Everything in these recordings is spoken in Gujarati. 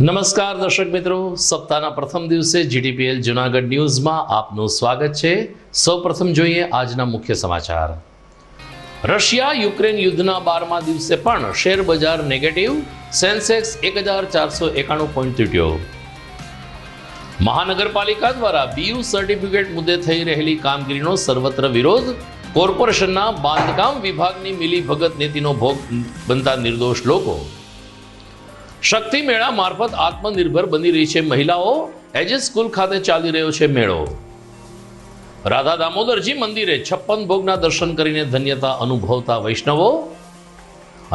નમસ્કાર દર્શક મિત્રો, સપ્તાહના પ્રથમ દિવસે જીટીપીએલ જૂનાગઢ ન્યૂઝમાં આપનું સ્વાગત છે। સૌપ્રથમ જોઈએ આજના મુખ્ય સમાચાર। રશિયા યુક્રેન યુદ્ધના 12મા દિવસે પણ શેર બજાર નેગેટિવ, સેન્સેક્સ 1491 પોઈન્ટ તૂટ્યો। મહાનગરપાલિકા દ્વારા બીયુ સર્ટિફિકેટ મુદ્દે થઈ રહેલી કામગીરીનો સર્વત્ર વિરોધ। કોર્પોરેશનના બાંધકામ વિભાગની મિલીભગત નીતિનો ભોગ બનતા નિર્દોષ લોકો। શક્તિ મેળા મારફત આત્મનિર્ભર બની રહી છે મહિલાઓ। એજે સ્કૂલ ખાતે ચાલી રહ્યો છે મેળો। રાધા દામોદરજી મંદિરે 56 ભોગના દર્શન કરીને ધન્યતા અનુભવતા વૈષ્ણવો।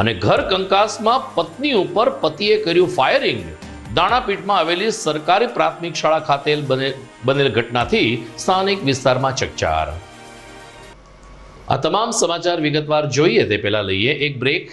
અને ઘર કંકાસમાં પત્ની ઉપર પતિએ કર્યું ફાયરિંગ। દાણાપીઠમાં આવેલી સરકારી પ્રાથમિક શાળા ખાતે બનેલ ઘટનાથી સ્થાનિક વિસ્તારમાં ચકચાર। આ તમામ સમાચાર વિગતવાર જોઈએ તે પહેલા લઈએ એક બ્રેક।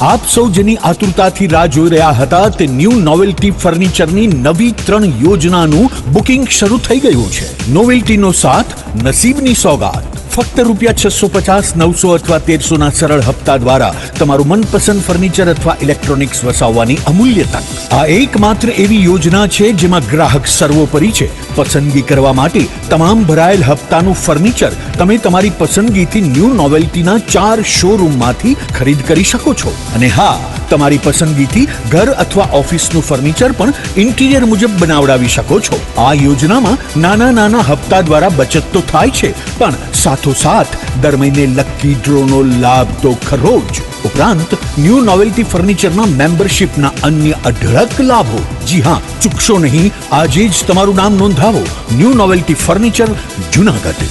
આપ સૌ જેની આતુરતાથી રાહ જોઈ રહ્યા હતા તે ન્યૂ નોવેલ્ટી ફર્નિચરની નવી 3 યોજનાનું બુકિંગ શરૂ થઈ ગયું છે। નોવેલ્ટીનો સાથ, નસીબની સોગાત। ફક્ત ₹650, 900 અથવા 1300 ના સરળ હપ્તા દ્વારા તમારું મનપસંદ ફર્નિચર અથવા ઇલેક્ટ્રોનિક્સ વસાવવાની અમૂલ્ય તક। આ એકમાત્ર એવી યોજના છે જેમાં ગ્રાહક સર્વોપરી છે। પસંદગી કરવા માટે તમામ ભરાયેલ હપ્તાનું ફર્નિચર તમે તમારી પસંદગીથી ન્યૂ નોવેલ્ટીના 4 શોરૂમમાંથી ખરીદ કરી શકો છો। અને હા, તમારી પસંદગીથી ઘર અથવા ઓફિસનું ફર્નિચર પણ ઇન્ટિરિયર મુજબ બનાવડાવી શકો છો। આ યોજનામાં નાના નાના હપ્તા દ્વારા બચત તો થાય છે, પણ સાથોસાથ દર મહિને લકી ડ્રોનો લાભ તો ખરો જ। ઉપરાંત ન્યૂ નોવેલ્ટી ફર્નિચરના મેમ્બરશિપના અન્ય અઢળક લાભો। જી હા, ચૂકશો નહીં, આજે જ તમારું નામ નોંધાવો। New novelty furniture, Junagadh.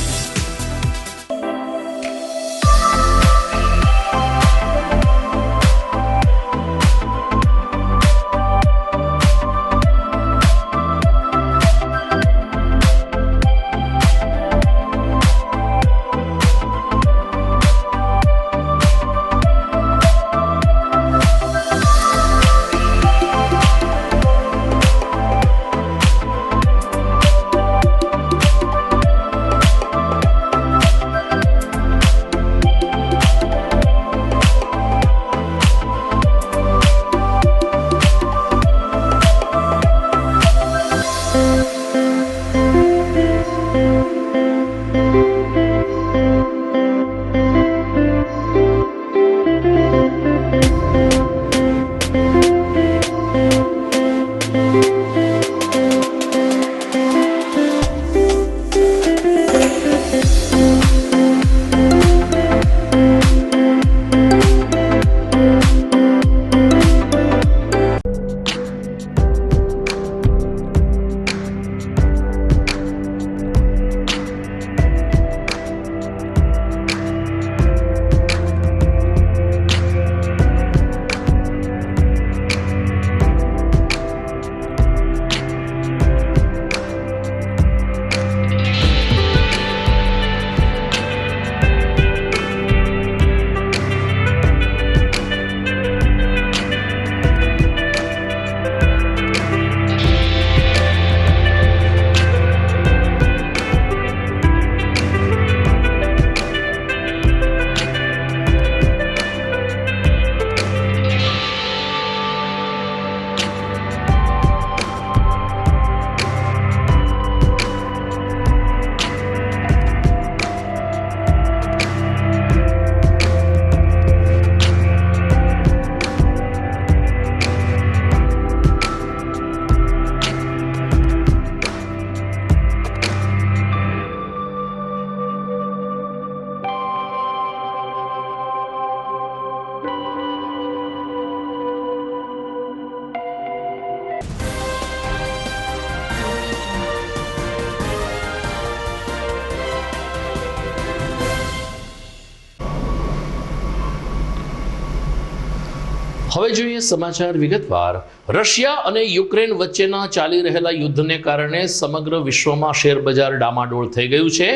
હવે જોઈએ સમાચાર વિગતવાર. રશિયા અને યુક્રેન વચ્ચેના ચાલી રહેલા યુદ્ધને કારણે સમગ્ર વિશ્વમાં શેરબજાર ડામાડોળ થઈ ગયું છે.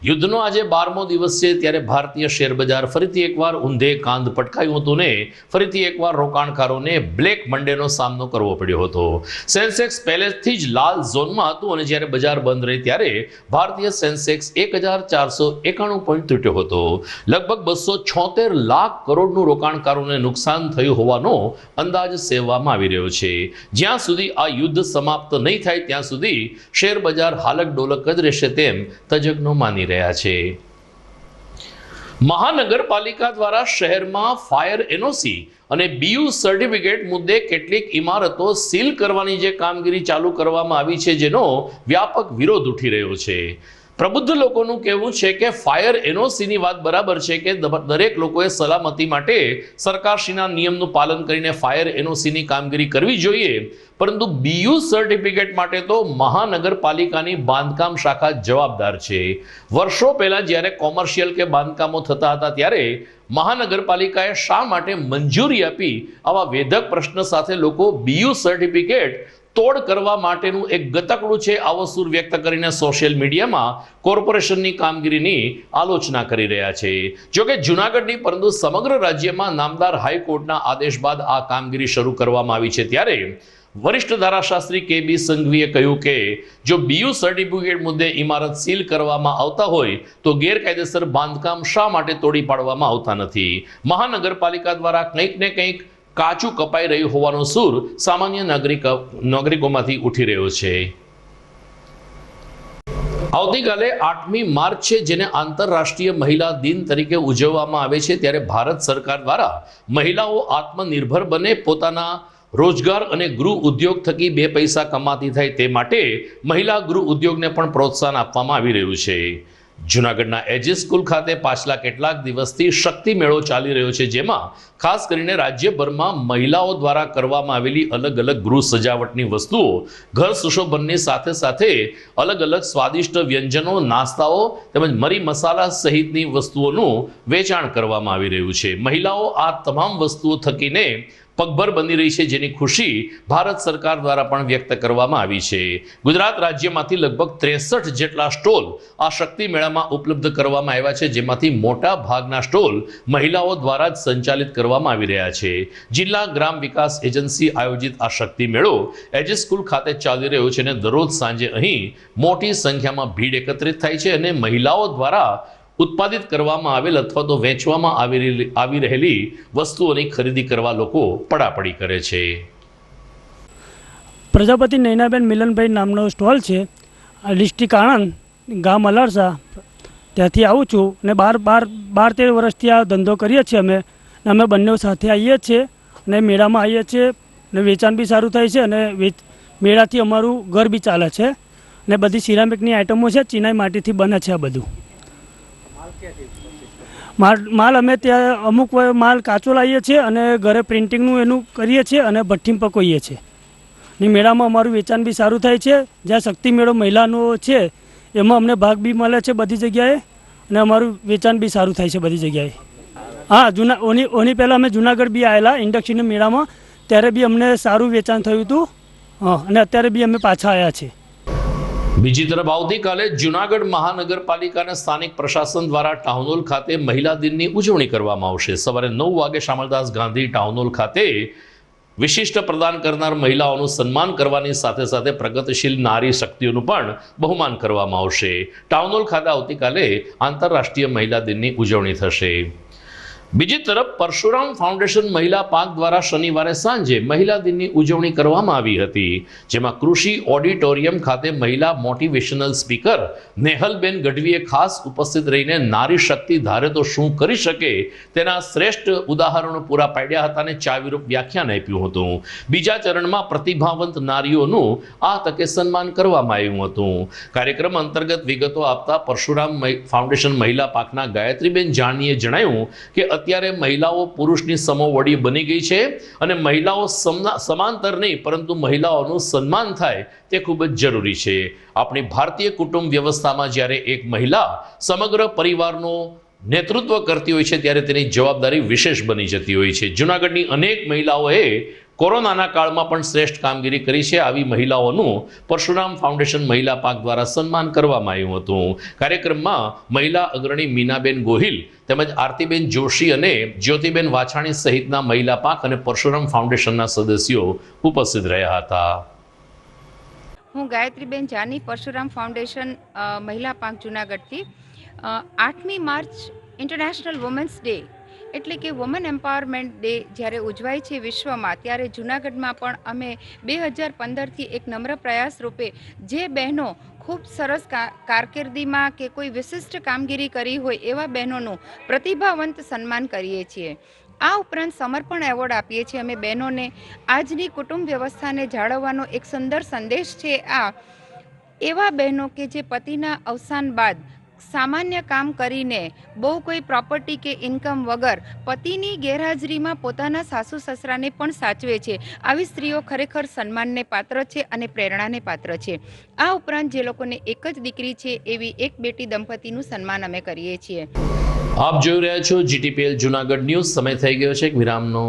યુદ્ધનો આજે 12મો દિવસ છે, ત્યારે ભારતીય શેરબજાર ફરીથી એકવાર ઊંધે કાંધ પટકાયું હતું ને ફરીથી એકવાર રોકાણકારોને બ્લેક મંડેનો સામનો કરવો પડ્યો હતો. સેન્સેક્સ પહેલેથી જ લાલ ઝોનમાં હતું અને જ્યારે બજાર બંધ રહી ત્યારે ભારતીય સેન્સેક્સ 1491 પોઈન્ટ તૂટ્યો હતો. લગભગ 276 લાખ કરોડનું રોકાણકારોને નુકસાન થયું હોવાનું અંદાજ સેવવામાં આવી રહ્યો છે. જ્યાં સુધી આ યુદ્ધ સમાપ્ત નહીં થાય ત્યાં સુધી શેર બજાર હાલક ડોલક જ રહેશે તેમ તજજ્ઞો માની રહ્યા છે. મહાનગરપાલિકા દ્વારા શહેરમાં ફાયર એનઓસી અને બીયુ સર્ટિફિકેટ મુદ્દે કેટલીક ઇમારતો સીલ કરવાની જે કામગીરી ચાલુ કરવામાં આવી છે, જેનો વ્યાપક વિરોધ ઉઠી રહ્યો છે. પ્રબુદ્ધ લોકોનું કહેવું છે કે ફાયર એનઓસીની વાત બરાબર છે કે દરેક લોકોએ સલામતી માટે સરકારશ્રીના નિયમનું પાલન કરીને ફાયર એનઓસીની કામગીરી કરવી જોઈએ, પરંતુ બીયુ સર્ટિફિકેટ માટે તો મહાનગરપાલિકાની બાંધકામ શાખા જવાબદાર છે. વર્ષો પહેલા જ્યારે કોમર્શિયલ કે બાંધકામો થતા હતા ત્યારે મહાનગરપાલિકાએ શા માટે મંજૂરી આપી? આવા વેધક પ્રશ્ન સાથે લોકો બીયુ સર્ટિફિકેટ તોડ કરવા માટેનું એક ગતકડું છે આવો સૂર વ્યક્ત કરીને સોશિયલ મીડિયામાં કોર્પોરેશનની કામગીરીની આલોચના કરી રહ્યા છે. જોકે જૂનાગઢની પરંતુ સમગ્ર રાજ્યમાં નામદાર હાઈકોર્ટના આદેશ બાદ આ કામગીરી શરૂ કરવામાં આવી છે, ત્યારે વરિષ્ઠ ધારાશાસ્ત્રી KB સંઘવીએ કહ્યું કે જો બીયુ સર્ટિફિકેટ મુદ્દે ઇમારત સીલ કરવામાં આવતા હોય તો ગેરકાયદેસર બાંધકામ શા માટે તોડી પાડવામાં આવતા નથી? મહાનગરપાલિકા દ્વારા કંઈક ને કંઈક કાચું કપાઈ રહ્યું હોવાનો સૂર સામાન્ય નાગરિકોમાંથી ઉઠી રહ્યો છે. આવતીકાલે 8મી માર્ચ છે, જેને આંતરરાષ્ટ્રીય મહિલા દિન તરીકે ઉજવવામાં આવે છે, ત્યારે ભારત સરકાર દ્વારા મહિલાઓ આત્મનિર્ભર બને, પોતાના રોજગાર અને ગૃહ ઉદ્યોગ થકી 2 પૈસા કમાતી થાય તે માટે મહિલા ગૃહ ઉદ્યોગને પણ પ્રોત્સાહન આપવામાં આવી રહ્યું છે. જૂનાગઢના એજી સ્કૂલ ખાતે પાછલા કેટલાક દિવસથી શક્તિ મેળો ચાલી રહ્યો છે, જેમાં ખાસ કરીને રાજ્યભરમાં મહિલાઓ દ્વારા કરવામાં આવેલી અલગ અલગ ગૃહ સજાવટની વસ્તુઓ, ઘર સુશોભનની સાથે સાથે અલગ અલગ સ્વાદિષ્ટ વ્યંજનો, નાસ્તાઓ તેમજ મરી મસાલા સહિતની વસ્તુઓનું વેચાણ કરવામાં આવી રહ્યું છે. મહિલાઓ આ તમામ વસ્તુઓ થકીને પગભર બની રહી છે, જેની ખુશી ભારત સરકાર દ્વારા પણ વ્યક્ત કરવામાં આવી છે. ગુજરાત રાજ્યમાંથી લગભગ 63 જેટલા સ્ટોલ આ શક્તિ મેળામાં ઉપલબ્ધ કરવામાં આવ્યા છે, જેમાંથી મોટા ભાગના સ્ટોલ મહિલાઓ દ્વારા જ સંચાલિત કરવામાં આવી રહ્યા છે. જિલ્લા ગ્રામ વિકાસ એજન્સી આયોજિત આ શક્તિ મેળો એજી સ્કૂલ ખાતે ચાલી રહ્યો છે અને દરરોજ સાંજે અહીં મોટી સંખ્યામાં ભીડ એકત્રિત થાય છે અને મહિલાઓ દ્વારા ઉત્પાદિત કરવામાં આવેલ અથવા તો વેચવામાં આવી રહેલી વસ્તુઓની ખરીદી કરવા લોકો પડાપડી કરે છે. પ્રજાપતિ નૈનાબેન મિલનભાઈ નામનો સ્ટોલ છે, ડિસ્ટ્રિક્ટ આણંદ, ગામ અલારસા, ત્યાંથી આવું છું અને 12-13 વર્ષથી આ ધંધો કરીએ છીએ અમે બંને સાથે આવીએ છીએ અને મેળામાં આવીએ છીએ અને વેચાણ બી સારું થાય છે અને મેળાથી અમારું ઘર બી ચાલે છે અને બધી સિરામિકની આઇટમો છે, ચિનાઈ માટીથી બને છે. આ બધું માલ અમે ત્યાં અમુક માલ કાચો લાવીએ છીએ અને ઘરે પ્રિન્ટિંગનું એનું કરીએ છીએ અને ભઠ્ઠીમાં પકવીએ છીએ. ને મેળામાં અમારું વેચાણ બી સારું થાય છે. જ્યાં શક્તિ મેળો મહિલાનો છે એમાં અમને ભાગ બી મળે છે બધી જગ્યાએ અને અમારું વેચાણ બી સારું થાય છે બધી જગ્યાએ. હા, ઓની પહેલાં અમે જુનાગઢ બી આવેલા ઇન્ડક્શન મેળામાં, ત્યારે બી અમને સારું વેચાણ થયું હતું. હા, અને અત્યારે બી અમે પાછા આવ્યા છીએ. બીજી તરફ આવતીકાલે જૂનાગઢ મહાનગરપાલિકાના સ્થાનિક પ્રશાસન દ્વારા ટાઉન હોલ ખાતે મહિલા દિનની ઉજવણી કરવામાં આવશે. સવારે 9 વાગે શામળદાસ ગાંધી ટાઉન હોલ ખાતે વિશિષ્ટ પ્રદાન કરનાર મહિલાઓનું સન્માન કરવાની સાથે સાથે પ્રગતિશીલ નારી શક્તિઓનું પણ બહુમાન કરવામાં આવશે. ટાઉન હોલ ખાતે આવતીકાલે આંતરરાષ્ટ્રીય મહિલા દિનની ઉજવણી થશે. બીજી તરફ પરશુરામ ફાઉન્ડેશન મહિલા પાક દ્વારા શનિવારે સાંજે મહિલા દિનની ઉજવણી કરવામાં આવી હતી, જેમાં કૃષિ ઓડિટોરિયમ ખાતે મહિલા મોટિવેશનલ સ્પીકર નેહલબેન ગઢવીએ ખાસ ઉપસ્થિત રહીને નારી શક્તિ ધારે તો શું કરી શકે તેના શ્રેષ્ઠ ઉદાહરણો પૂરા પાડ્યા હતા અને ચાવીરૂપ વ્યાખ્યાન આપ્યું હતું. બીજા ચરણમાં પ્રતિભાવંત નારીઓનું આ તકે સન્માન કરવામાં આવ્યું હતું. કાર્યક્રમ અંતર્ગત વિગતો આપતા પરશુરામ ફાઉન્ડેશન મહિલા પાકના ગાયત્રીબેન જાનીએ જણાવ્યું કે અત્યારે મહિલાઓ પુરુષની સમોવડી બની ગઈ છે અને મહિલાઓ સમાંતર નહીં પરંતુ મહિલાઓનું સન્માન થાય તે ખૂબ જ જરૂરી છે. આપણી ભારતીય કુટુંબ વ્યવસ્થામાં જ્યારે એક મહિલા સમગ્ર પરિવારનો નેતૃત્વ કરતી હોય છે ત્યારે તેની જવાબદારી વિશેષ બની જતી હોય છે. જૂનાગઢની અનેક મહિલાઓએ કોરોનાના કાળમાં પણ શ્રેષ્ઠ કામગીરી કરી છે. આવી મહિલાઓનું પરશુરામ ફાઉન્ડેશન મહિલા પાક દ્વારા સન્માન કરવામાં આવ્યું હતું. કાર્યક્રમમાં મહિલા અગ્રણી મીનાબેન ગોહિલ તેમજ આરતીબેન જોશી અને જ્યોતિબેન વાછાણી સહિતના મહિલા પાક અને પરશુરામ ફાઉન્ડેશનના સદસ્યો ઉપસ્થિત રહ્યા હતા. હું ગાયત્રીબેન જાની, પરશુરામ ફાઉન્ડેશન મહિલા પાંખ જૂનાગઢથી. 8મી માર્ચ ઇન્ટરનેશનલ વુમન્સ ડે એટલે કે વુમન એમ્પાવરમેન્ટ ડે જ્યારે ઉજવાય છે વિશ્વમાં, ત્યારે જૂનાગઢમાં પણ અમે 2015થી એક નમ્ર પ્રયાસ રૂપે જે બહેનો ખૂબ સરસ કારકિર્દીમાં કે કોઈ વિશિષ્ટ કામગીરી કરી હોય એવા બહેનોનું પ્રતિભાવંત સન્માન કરીએ છીએ. આ ઉપરાંત સમર્પણ એવોર્ડ આપીએ છીએ અમે બહેનોને. આજની કુટુંબ વ્યવસ્થાને જાળવવાનો એક સુંદર સંદેશ છે આ. એવા બહેનો કે જે પતિના અવસાન બાદ સામાન્ય કામ કરીને બહુ કોઈ પ્રોપર્ટી કે ઇન્કમ વગર પતિની ગેરહાજરીમાં પોતાના સાસુ સસરાને પણ સાચવે છે. આવી સ્ત્રીઓ ખરેખર સન્માનને પાત્ર છે અને પ્રેરણાને પાત્ર છે. આ ઉપરાંત જે લોકોને એક જ દીકરી છે એવી એક બેટી દંપતીનું સન્માન અમે કરીએ છીએ. આપ જોઈ રહ્યા છો GTPL જૂનાગઢ ન્યૂઝ. સમય થઈ ગયો છે એક વિરામનો.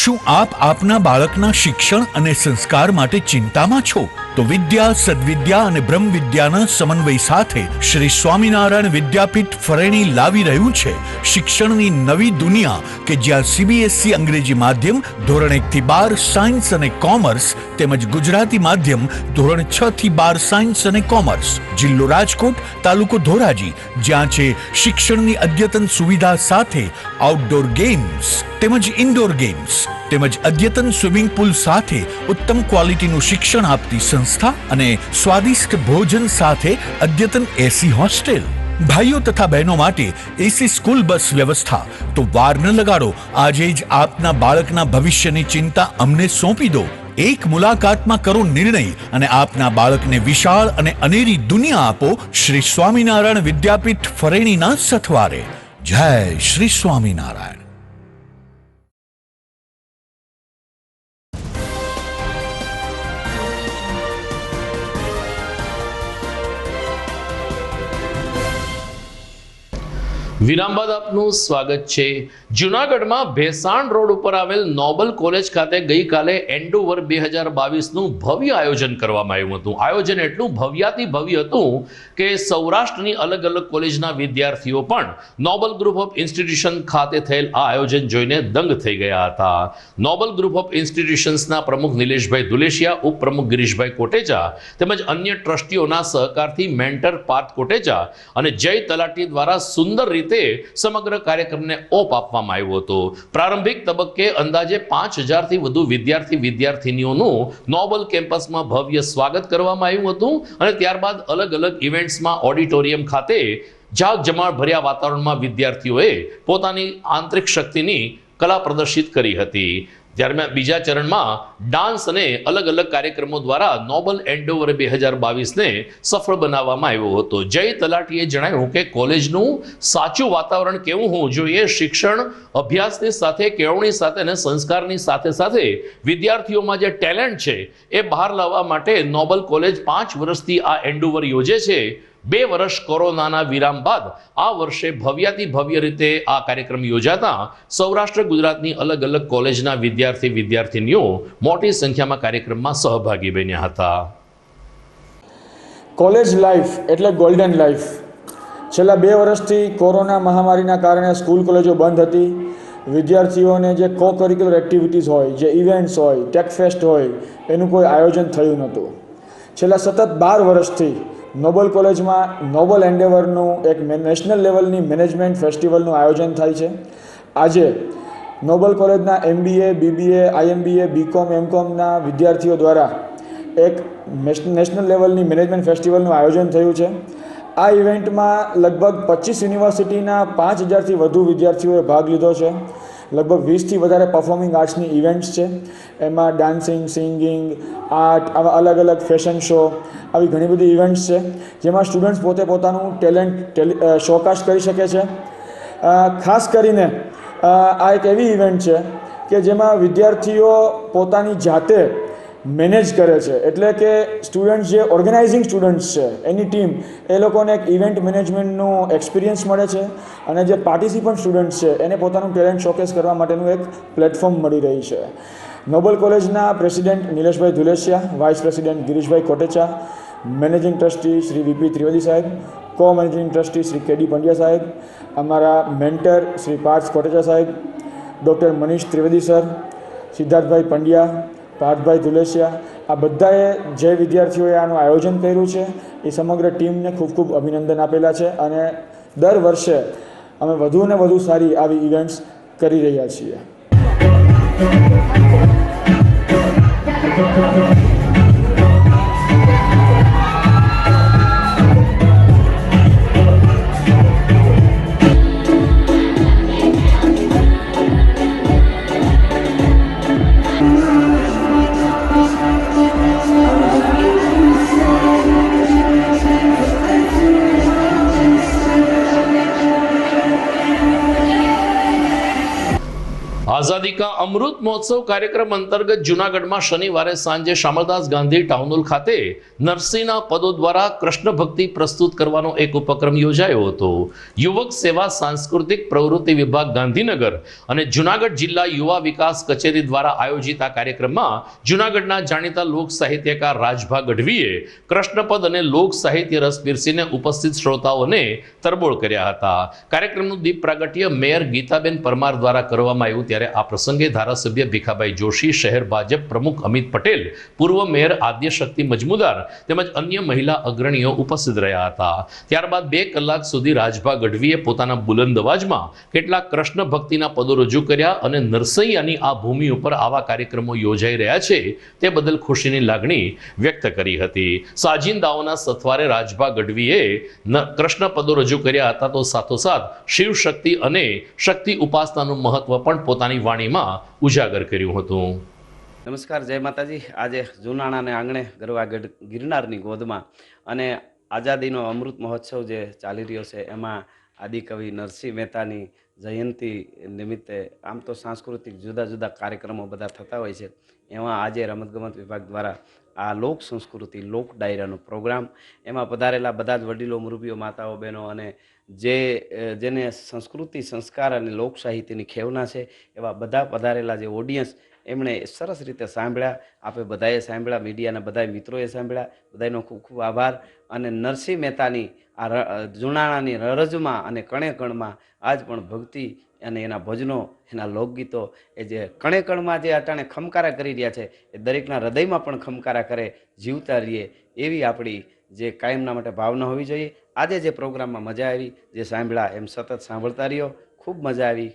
શું આપ આપના બાળકના શિક્ષણ અને સંસ્કાર માટે ચિંતામાં છો? તો વિદ્યા, સદવિદ્યા અને બ્રહ્મ વિદ્યાના સમન્વય સાથે શ્રી સ્વામિનારાયણ વિદ્યાપીઠ ફરેણી લાવી રહ્યું છે શિક્ષણની નવી દુનિયા કે જ્યાં CBSE અંગ્રેજી માધ્યમ ધોરણ 1 થી 12 સાયન્સ અને કોમર્સ તેમજ ગુજરાતી માધ્યમ ધોરણ 6 થી 12 સાયન્સ અને કોમર્સ. જિલ્લો રાજકોટ, તાલુકો ધોરાજી, જ્યાં છે શિક્ષણની અદ્યતન સુવિધા સાથે આઉટડોર ગેમ્સ તેમજ ઇન્ડોર ગેમ્સ તેમજ અદ્યતન સ્વિમિંગ પુલ સાથે ઉત્તમ ક્વોલિટીનું શિક્ષણ આપતી સંસ્થા અને સ્વાદિષ્ટ ભોજન સાથે અદ્યતન AC હોસ્ટેલ. ભાઈઓ તથા બહેનો માટે AC સ્કૂલ બસ વ્યવસ્થા. તો વાર ન લગાડો, આજે જ આપના બાળકના ભવિષ્યની ચિંતા અમને સોંપી દો. એક મુલાકાતમાં કરો નિર્ણય અને આપના બાળકને વિશાળ અને અનેરી દુનિયા આપો શ્રી સ્વામિનારાયણ વિદ્યાપીઠ ફરેણીના સથવારે. જય શ્રી સ્વામિનારાયણ. વિરામ બાદ આપનું સ્વાગત છે. જૂનાગઢમાં ભેસાણ રોડ ઉપર આવેલ નોબલ કોલેજ ખાતે ગઈકાલે એન્ડોવર 2022નું ભવ્ય આયોજન કરવામાં આવ્યું હતું. આયોજન એટલું ભવ્યાતિ ભવ્ય હતું કે સૌરાષ્ટ્રની અલગ અલગ કોલેજના વિદ્યાર્થીઓ પણ નોબલ ગ્રુપ ઓફ ઇન્સ્ટિટ્યુશન ખાતે થયેલ આ આયોજન જોઈને દંગ થઈ ગયા હતા. નોબલ ગ્રુપ ઓફ ઇન્સ્ટિટ્યુશન્સના પ્રમુખ નિલેશભાઈ ધુલેશિયા, ઉપપ્રમુખ ગિરીશભાઈ કોટેચા તેમજ અન્ય ટ્રસ્ટીઓના સહકારથી મેન્ટર પાર્થ કોટેચા અને જય તલાટી દ્વારા સુંદર રીતે સમગ્ર કાર્યક્રમને ઓપ આપવામાં આવ્યો હતો. પ્રારંભિક તબક્કે અંદાજે 5000થી વધુ વિદ્યાર્થીનીઓનું નોબલ કેમ્પસમાં ભવ્ય સ્વાગત કરવામાં આવ્યું હતું અને ત્યારબાદ અલગ અલગ ઇવેન્ટ્સમાં ઓડિટોરિયમ ખાતે જાગજમાળ ભર્યા વાતાવરણમાં વિદ્યાર્થીઓએ પોતાની આંતરિક શક્તિની કલા પ્રદર્શિત કરી હતી. ત્યારબાદ બીજા ચરણમાં ડાન્સ અને અલગ અલગ કાર્યક્રમો દ્વારા નોબલ એન્ડોવર 2022ને સફળ બનાવવામાં આવ્યો હતો. જય તલાટીએ જણાવ્યું કે કોલેજનું સાચું વાતાવરણ કેવું હોવું જોઈએ, શિક્ષણ અભ્યાસની સાથે, કેળવણી સાથે અને સંસ્કારની સાથે સાથે વિદ્યાર્થીઓમાં જે ટેલેન્ટ છે એ બહાર લાવવા માટે નોબલ કોલેજ 5 વર્ષથી આ એન્ડોવર યોજે છે. 2 વર્ષ કોરોનાના વિરામ બાદ આ વર્ષે ભવ્યાતિ ભવ્ય રીતે આ કાર્યક્રમ યોજાતા સૌરાષ્ટ્ર ગુજરાતની અલગ અલગ કોલેજના વિદ્યાર્થીનીઓ મોટી સંખ્યામાં કાર્યક્રમમાં સહભાગી બન્યા હતા. કોલેજ લાઈફ એટલે ગોલ્ડન લાઈફ. છેલ્લા 2 વર્ષથી કોરોના મહામારીના કારણે સ્કૂલ કોલેજો બંધ હતી. વિદ્યાર્થીઓને જે કો કરિક્યુલર એક્ટિવિટીઝ હોય, જે ઇવેન્ટ્સ હોય, ટેક ફેસ્ટ હોય, એનું કોઈ આયોજન થયું નહોતું. છેલ્લા સતત 12 વર્ષથી નોબલ કોલેજમાં નોબલ એન્ડેવરનું એક નેશનલ લેવલની મેનેજમેન્ટ ફેસ્ટિવલનું આયોજન થાય છે. આજે નોબલ કોલેજના MBA, BBA, IMBA, BCom, MComના વિદ્યાર્થીઓ દ્વારા એક નેશનલ લેવલની મેનેજમેન્ટ ફેસ્ટિવલનું આયોજન થયું છે. આ ઇવેન્ટમાં લગભગ 25 યુનિવર્સિટીના 5000થી વધુ વિદ્યાર્થીઓએ ભાગ લીધો છે. લગભગ 20થી વધારે પરફોર્મિંગ આર્ટ્સની ઇવેન્ટ્સ છે. એમાં ડાન્સિંગ, સિંગિંગ, આર્ટ, આવા અલગ અલગ ફેશન શો, આવી ઘણી બધી ઇવેન્ટ્સ છે જેમાં સ્ટુડન્ટ્સ પોતે પોતાનું ટેલેન્ટ શોકાસ કરી શકે છે. ખાસ કરીને આ એક એવી ઇવેન્ટ છે કે જેમાં વિદ્યાર્થીઓ પોતાની જાતે મેનેજ કરે છે. એટલે કે સ્ટુડન્ટ્સ જે ઓર્ગેનાઇઝિંગ સ્ટુડન્ટ્સ છે એની ટીમ, એ લોકોને એક ઇવેન્ટ મેનેજમેન્ટનું એક્સપિરિયન્સ મળે છે અને જે પાર્ટિસિપન્ટ સ્ટુડન્ટ્સ છે એને પોતાનું ટેલેન્ટ શોકેસ કરવા માટેનું એક પ્લેટફોર્મ મળી રહી છે. નોબલ કોલેજના president Nileshbhai Dhulesiya, vice president Girishbhai Kotecha, managing trustee Shri VP Trivedi સાહેબ, co managing trustee Shri KD Pandya સાહેબ, અમારા મેન્ટર શ્રી પાર્થ કોટેચા સાહેબ, ડૉક્ટર મનીષ ત્રિવેદી સર, સિદ્ધાર્થભાઈ પંડ્યા, પાર્થભાઈ ધુલેસિયા, આ બધાએ જે વિદ્યાર્થીઓએ આનું આયોજન કર્યું છે એ સમગ્ર ટીમને ખૂબ ખૂબ અભિનંદન આપેલા છે. અને દર વર્ષે અમે વધુ ને વધુ સારી આવી ઇવેન્ટ્સ કરી રહ્યા છીએ. आजादी का अमृत महोत्सव कार्यक्रम अंतर्गत जूनागढ़ शनिवार सांजे शामलदास गांधी टाउन होल खाते नरसिंहना पदों द्वारा कृष्ण भक्ति प्रस्तुत करवानो एक उपक्रम योजायो हतो. युवक सेवा सांस्कृतिक प्रवृत्ति विभाग गांधीनगर અને જૂનાગઢ જિલ્લા યુવા વિકાસ કચેરી દ્વારા આયોજિત આ કાર્યક્રમમાં જૂનાગઢના જાણીતા લોક સાહિત્યકાર રાજભા ગઢવીએ કૃષ્ણપદ અને લોક સાહિત્ય રસ પીરસીને ઉપસ્થિત શ્રોતાઓને તરબોળ કર્યા હતા. કાર્યક્રમનું દીપ પ્રાગટ્ય મેયર ગીતાબેન પરમાર દ્વારા કરવામાં આવ્યું. ત્યારે આ પ્રસંગે ધારાસભ્ય ભીખાભાઈ જોશી, શહેર ભાજપ પ્રમુખ અમિત પટેલ, પૂર્વ મેયર આદ્યશક્તિ મજમુદાર તેમજ અન્ય મહિલા અગ્રણીઓ ઉપસ્થિત રહ્યા હતા. ત્યારબાદ 2 કલાક સુધી રાજભા ગઢવીએ પોતાના બુલંદ અવાજમાં કેટલાક કૃષ્ણ ભક્તિના પદો રજૂ કર્યા અને નરસૈયાની આ ભૂમિ ઉપર આવા કાર્યક્રમો યોજાઈ રહ્યા છે તે બદલ ખુશીની લાગણી વ્યક્ત કરી હતી. સાજિંદાઓના સથવારે રાજભા ગઢવીએ કૃષ્ણ પદો રજૂ કર્યા હતા તો સાથોસાથ શિવ શક્તિ અને શક્તિ ઉપાસનાનું મહત્વ પણ પોતાની વાણીમાં ઉજાગર કર્યું હતું. નમસ્કાર, જય માતાજી. આજે જૂનાણાને આંગણે ગરવા ગિરનારની ગોદમાં અને આઝાદીનો અમૃત મહોત્સવ જે ચાલી રહ્યો છે એમાં આદિકવિ નરસિંહ મહેતાની જયંતિ નિમિત્તે આમ તો સાંસ્કૃતિક જુદા જુદા કાર્યક્રમો બધા થતા હોય છે. એમાં આજે રમતગમત વિભાગ દ્વારા આ લોક સંસ્કૃતિ લોક ડાયરાનો પ્રોગ્રામ, એમાં પધારેલા બધા જ વડીલો, મુરબીઓ, માતાઓ, બહેનો અને જેને સંસ્કૃતિ, સંસ્કાર અને લોક સાહિત્યની ખેવના છે એવા બધા પધારેલા જે ઓડિયન્સ, એમણે સરસ રીતે સાંભળ્યા. આપણે બધાએ સાંભળ્યા, મીડિયાના બધા મિત્રોએ સાંભળ્યા. બધાનો ખૂબ ખૂબ આભાર. અને નરસિંહ મહેતાની આ જૂનાણાની રરજમાં અને કણે કણમાં આજ પણ ભક્તિ અને એના ભજનો, એના લોકગીતો એ જે કણે કણમાં જે અટાણે ખમકારા કરી રહ્યા છે એ દરેકના હૃદયમાં પણ ખમકારા કરે, જીવતા રહીએ એવી આપણી જે કાયમના માટે ભાવના હોવી જોઈએ. આજે જે પ્રોગ્રામમાં મજા આવી, જે સાંભળ્યા એમ સતત સાંભળતા રહ્યો. ખૂબ મજા આવી.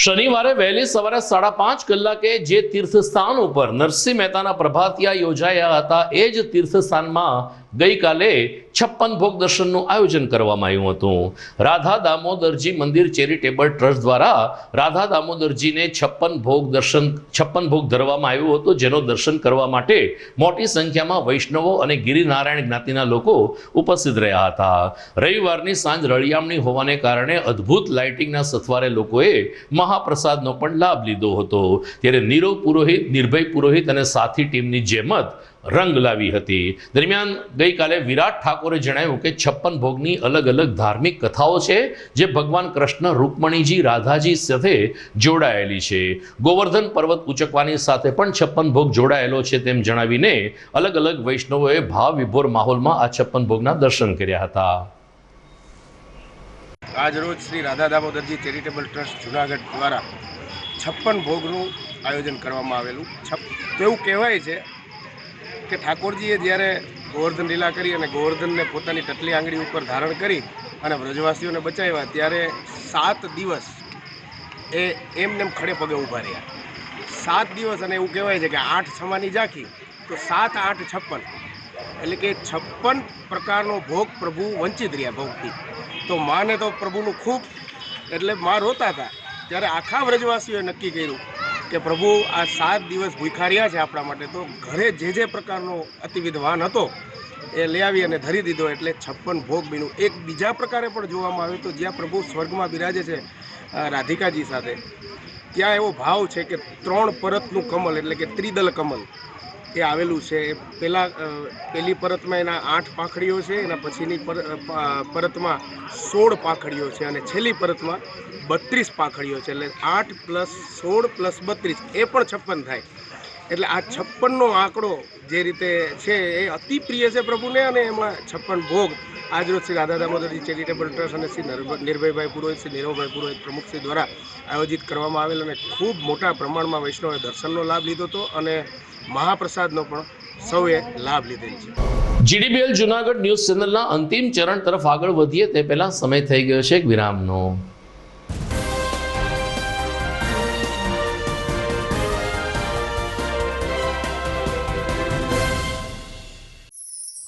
શનિવારે વહેલી સવારે 5:30 કલાકે જે તીર્થસ્થાન ઉપર નરસિંહ મહેતાના પ્રભાતિયા યોજાયા હતા એ જ તીર્થસ્થાનમાં ગઈકાલે 56 ભોગ દર્શનનું આયોજન કરવામાં આવ્યું હતું। રાધા દામોદરજી મંદિર ચેરિટેબલ ટ્રસ્ટ દ્વારા રાધા દામોદરજીને 56 ભોગ ધરવામાં આવ્યો હતો, જેનો દર્શન કરવા માટે મોટી સંખ્યામાં વૈષ્ણવો અને ગિરિનારાયણ જ્ઞાતિના લોકો ઉપસ્થિત રહ્યા હતા। રવિવારની સાંજ રળિયામણી હોવાને કારણે અદ્ભુત લાઇટિંગના સથવારે લોકોએ મહાપ્રસાદનો પણ લાભ લીધો હતો। ત્યારે નીરવ પુરોહિત, નિર્ભય પુરોહિત અને સાથી ટીમની જેમત રંગ લાવી હતી। દરમિયાન ગઈકાલે વિરાટ ઠાકોરે જણાવ્યું કે 56 ભોગની અલગ અલગ ધાર્મિક કથાઓ છે, જે ભગવાન કૃષ્ણ, રૂકમણીજી, રાધાજી સાથે જોડાયેલી છે। ગોવર્ધન પર્વત ઉચકવાની સાથે પણ 56 ભોગ જોડાયેલો છે તેમ જણાવીને અલગ અલગ વૈષ્ણવોએ ભાવ વિભોર માહોલમાં આ 56 ભોગના દર્શન કર્યા હતા। આજ રોજ શ્રી રાધા દામોદરજી ચેરિટેબલ ટ્રસ્ટ જુનાગઢ દ્વારા 56 ભોગનું આયોજન કરવામાં આવેલું। તેવું કહેવાય છે કે ઠાકોરજીએ જ્યારે ગોવર્ધન લીલા કરી અને ગોવર્ધનને પોતાની ટટલી આંગળી ઉપર ધારણ કરી અને વ્રજવાસીઓને બચાવ્યા, ત્યારે 7 દિવસ એ એમને ખડે પગે ઊભા રહ્યા। 7 દિવસ, અને એવું કહેવાય છે કે 8 સમાની ઝાંખી તો 7, 8, 56, એટલે કે 56 પ્રકારનો ભોગ પ્રભુ વંચિત રહ્યા ભોગથી। તો માને તો પ્રભુનું ખૂબ, એટલે મા રોતા હતા। ત્યારે આખા વ્રજવાસીઓએ નક્કી કર્યું કે પ્રભુ આ 7 દિવસ ભૂખ્યા રહ્યા છે આપણા માટે, તો ઘરે જે પ્રકારનો અતિવિધવાન હતો એ લઈ આવી અને ધરી દીધો, એટલે 56 ભોગ બન્યું। એક બીજા પ્રકારે પણ જોવામાં આવ્યું તો જ્યાં પ્રભુ સ્વર્ગમાં બિરાજે છે રાધિકાજી સાથે, ત્યાં એવો ભાવ છે કે 3 પરતનું કમલ, એટલે કે ત્રિદલ કમલ એ આવેલું છે। પહેલી પરતમાં એના 8 પાંખડીઓ છે, એના પછીની પરતમાં 16 પાંખડીઓ છે, અને છેલ્લી પરતમાં 32 પાંખડીઓ છે, એટલે 8 + 16 + 32 એ પણ 56 થાય। એટલે આ 56નો આંકડો જે રીતે છે એ અતિ પ્રિય છે પ્રભુને, અને એમાં 56 ભોગ આજરોજ શ્રી રાધા દામોદરજી ચેરિટેબલ ટ્રસ્ટ અને શ્રી નિર્ભયભાઈ પુરોહિત, શ્રી નીરવભાઈ પુરોહિત પ્રમુખશ્રી દ્વારા આયોજિત કરવામાં આવેલ, અને ખૂબ મોટા પ્રમાણમાં વૈષ્ણવે દર્શનનો લાભ લીધો હતો અને મહાપ્રસાદનો પણ સૌએ લાભ લીધેલ છે। GDBL જુનાગઢ ન્યૂઝ ચેનલના અંતિમ ચરણ તરફ આગળ વધીએ તે પહેલા સમય થઈ ગયો છે એક વિરામનો।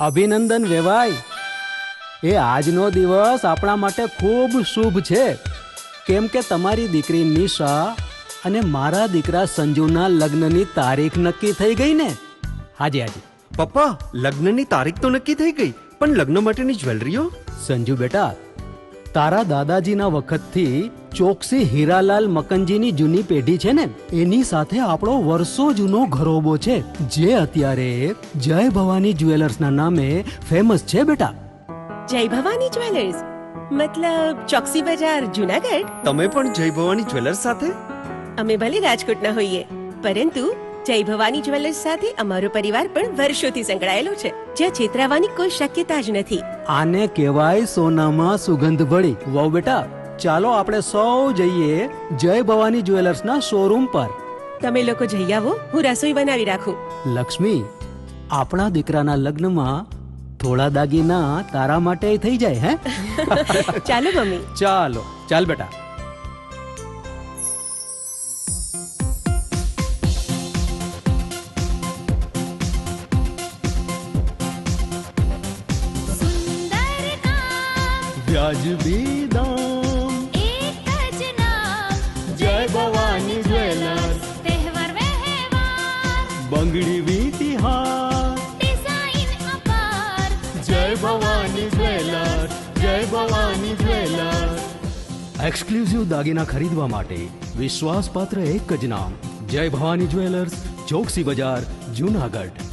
અભિનંદન વેવાઈ, એ આજનો દિવસ આપણા માટે ખૂબ શુભ છે, કેમ કે તમારી દીકરી નિશા અને મારા દીકરા સંજુના લગ્નની તારીખ નક્કી થઈ ગઈ ને? હાજી હાજી પપ્પા, લગ્નની તારીખ તો નક્કી થઈ ગઈ, પણ લગ્ન માટેની જ્વેલરીઓ? સંજુ બેટા, તારા દાદાજીના વખતથી ચોકસી હીરાલાલ મકનજીની જૂની પેઢી છે ને, એની સાથે આપણો વર્ષો જૂનો ઘરોબો છે, જે અત્યારે જય ભવાની જ્વેલર્સના નામે ફેમસ છે બેટા। જય ભવાની જ્વેલર્સ મતલબ ચોકસી બજાર જુનાગઢ? તમે પણ જય ભવાની જ્વેલર્સ સાથે? અમે ભલે રાજકોટના હોઈએ, પરંતુ જય ભવાની જ્વેલર્સ સાથે અમારો પરિવાર પણ વર્ષોથી સંકળાયેલો છે, જ્યાં છેતરાવાની કોઈ શક્યતા જ નથી। આને કહેવાય સોનામાં સુગંધ ભળી। વાવ બેટા, ચાલો આપણે સૌ જઈએ જય ભવાની જ્વેલર્સના શોરૂમ પર। તમે લોકો જઈ આવો, હું રસોઈ બનાવી રાખું। લક્ષ્મી, આપણા દીકરાના લગ્નમાં થોડા દાગીના તારા માટે થઈ જાય હે? ચાલો મમ્મી। ચાલો ચાલ બેટા। વ્યાજબી દામ, એક જ નામ, જય ભવાની જ્વેલર્સ। તહેવાર વ્યવહાર, બંગડી વીંટી હાર, ડિઝાઇન અપાર, જય ભવાની જ્વેલર્સ, જય ભવાની જ્વેલર્સ। એક્સક્લુઝિવ દાગીના ખરીદવા માટે વિશ્વાસપાત્ર એક જ નામ, જય ભવાની જ્વેલર્સ, ચોકસી બજાર, જુનાગઢ।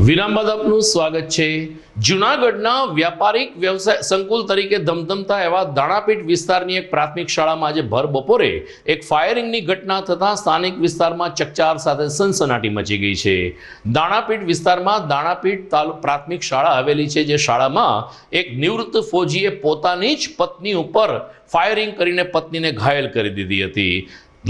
વિરામ બાદ આપનું સ્વાગત છે. જૂનાગઢના વ્યાપારિક વ્યવસાય સંકુલ તરીકે ધમધમતા એવા દાણાપીઠ વિસ્તારની એક પ્રાથમિક શાળામાં આજે ભર બપોરે એક ફાયરિંગની ઘટના થતાં સ્થાનિક વિસ્તારમાં ચકચાર સાથે સનસનાટી મચી ગઈ છે. દાણાપીઠ વિસ્તારમાં દાણાપીઠ પ્રાથમિક શાળા આવેલી છે, જે શાળામાં એક નિવૃત્ત ફોજીએ પોતાની જ પત્ની ઉપર ફાયરિંગ કરીને પત્નીને ઘાયલ કરી દીધી હતી.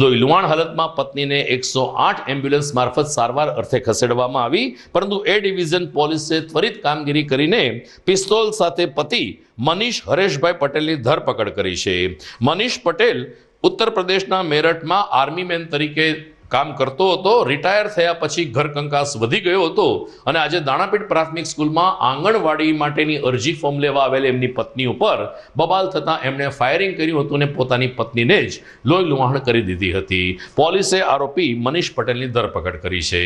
લોહી લુહાણ હાલતમાં પત્નીને 108 એમ્બ્યુલન્સ મારફત સારવાર અર્થે ખસેડવામાં આવી, પરંતુ એ ડિવિઝન પોલીસે ત્વરિત કામગીરી કરીને પિસ્તોલ સાથે પતિ મનીષ હરેશભાઈ પટેલની ધરપકડ કરી છે. મનીષ પટેલ ઉત્તર પ્રદેશના મેરઠમાં આર્મી મેન તરીકે કામ કરતો હતો. રિટાયર થયા પછી ઘર કંકાસ વધી ગયો હતો અને આજે દાણાપીઠ પ્રાથમિક સ્કૂલમાં આંગણવાડી માટેની અરજી ફોર્મ લેવા આવેલી એમની પત્ની ઉપર બબાલ થતાં એમણે ફાયરિંગ કર્યું હતું અને પોતાની પત્નીને જ લોહી લુહાણ કરી દીધી હતી. પોલીસે આરોપી મનીષ પટેલની ધરપકડ કરી છે.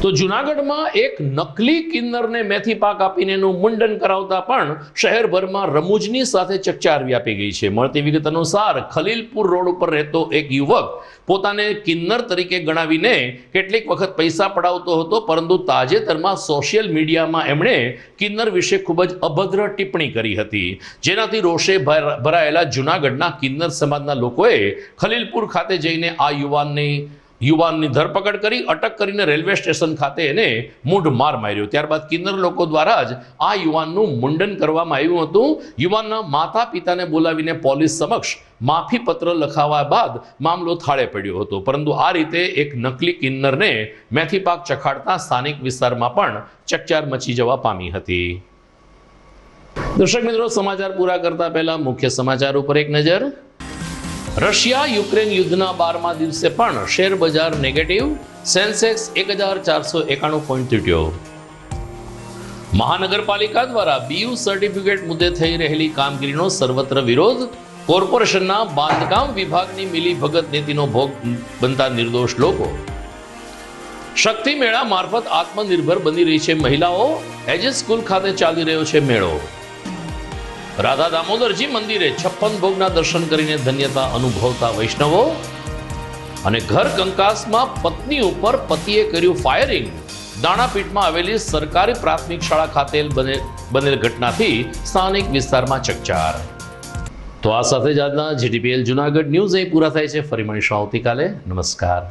તો જૂનાગઢમાં એક નકલી કિન્નરને મેથી પાક આપીને એનું મુંડન કરાવતા પણ શહેરભરમાં રમૂજની સાથે ચકચાર વ્યાપી ગઈ છે. મળતી વિગત અનુસાર ખલીલપુર રોડ ઉપર રહેતો એક યુવક પોતાને કિન્નર તરીકે ગણાવીને કેટલીક વખત પૈસા પડાવતો હતો, પરંતુ તાજેતરમાં સોશિયલ મીડિયામાં એમણે કિન્નર વિશે ખૂબ જ અભદ્ર ટિપ્પણી કરી હતી, જેનાથી રોષે ભરાયેલા જૂનાગઢના કિન્નર સમાજના લોકોએ ખલીલપુર ખાતે જઈને આ યુવાનની ધરપકડ કરી અટક કરીને રેલવે સ્ટેશન ખાતે એને મૂઢ માર માર્યો. ત્યારબાદ કિન્નર લોકો દ્વારા જ આ યુવાનનું મુંડન કરવામાં આવ્યું હતું. યુવાનના માતા પિતાને બોલાવીને પોલીસ સમક્ષ માફી પત્ર લખાવ્યા બાદ મામલો થાળે પડ્યો હતો, પરંતુ આ રીતે એક નકલી કિન્નરને મેથી પાક ચખાડતા સ્થાનિક વિસ્તારમાં પણ ચકચાર મચી જવા પામી હતી. દર્શક મિત્રો, સમાચાર પૂરા કરતા પહેલા મુખ્ય સમાચાર ઉપર એક નજર. રશિયા યુક્રેન યુદ્ધના 12મા દિવસે પણ શેર બજાર નેગેટિવ, સેન્સેક્સ 1491 પોઈન્ટ તૂટ્યો. મહાનગરપાલિકા દ્વારા BU સર્ટિફિકેટ મુદ્દે થઈ રહેલી કામગીરીનો સર્વત્ર વિરોધ. કોર્પોરેશનના બાંધકામ વિભાગની મિલીભગત નીતિનો ભોગ બનતા નિર્દોષ લોકો. શક્તિ મેળા મારફત આત્મનિર્ભર બની રહી છે મહિલાઓ. એજે સ્કૂલ ખાતે ચાલી રહ્યો છે મેળો. રાધા દામોદરજી મંદિરે 56 ભોગના દર્શન કરીને ધન્યતા અનુભવતા વૈષ્ણવો. અને ઘર કંકાસમાં પત્ની ઉપર પતિએ કર્યું ફાયરિંગ. દાણાપીઠમાં આવેલી સરકારી પ્રાથમિક શાળા ખાતે બનેલ ઘટનાથી સ્થાનિક વિસ્તારમાં ચકચાર. તો આ સાથે જ આજના GTPL જૂનાગઢ ન્યૂઝ અહીં પૂરા થાય છે. ફરી મળીશું આવતીકાલે. નમસ્કાર.